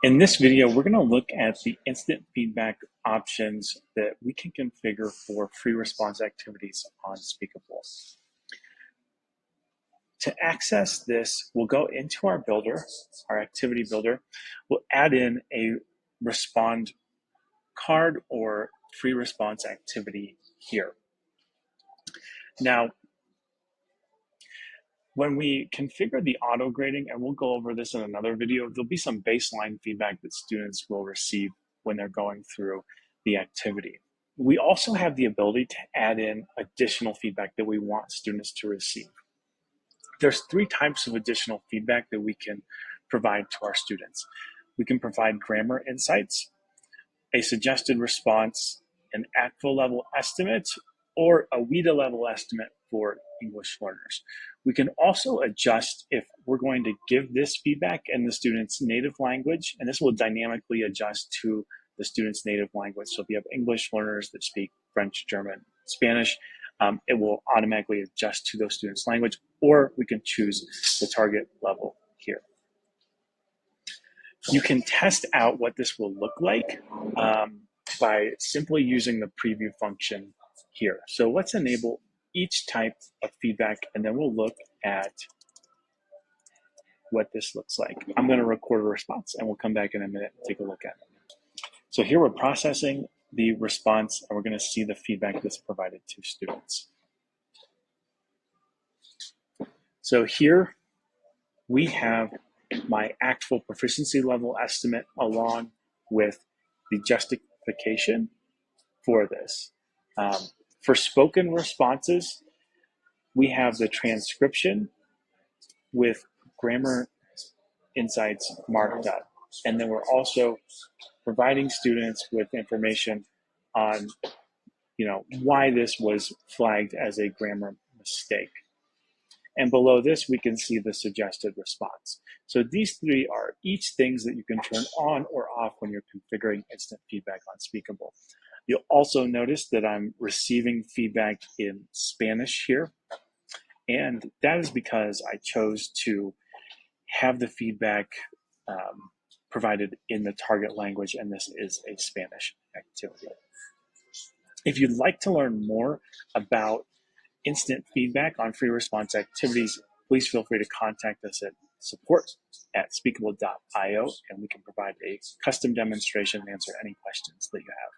In this video, we're going to look at the instant feedback options that we can configure for free response activities on Speakable. To access this, we'll go into our builder, our activity builder. We'll add in a respond card or free response activity here. Now, when we configure the auto grading, and we'll go over this in another video, there'll be some baseline feedback that students will receive when they're going through the activity. We also have the ability to add in additional feedback that we want students to receive. There's 3 types of additional feedback that we can provide to our students. We can provide grammar insights, a suggested response, an ACTFL level estimate, or a WIDA level estimate for English learners. We can also adjust if we're going to give this feedback in the student's native language, and this will dynamically adjust to the student's native language. So if you have English learners that speak French, German, Spanish, it will automatically adjust to those students' language, or we can choose the target level here. You can test out what this will look like by simply using the preview function here. So let's enable each type of feedback, and then we'll look at what this looks like. I'm going to record a response, and we'll come back in a minute and take a look at it. So here we're processing the response, and we're going to see the feedback that's provided to students. So here we have my actual proficiency level estimate along with the justification for this. For spoken responses, we have the transcription with grammar insights marked up. And then we're also providing students with information on, why this was flagged as a grammar mistake. And below this, we can see the suggested response. So these 3 are each things that you can turn on or off when you're configuring instant feedback on Speakable. You'll also notice that I'm receiving feedback in Spanish here. And that is because I chose to have the feedback provided in the target language, and this is a Spanish activity. If you'd like to learn more about instant feedback on free response activities, please feel free to contact us at support@speakable.io, and we can provide a custom demonstration and answer any questions that you have.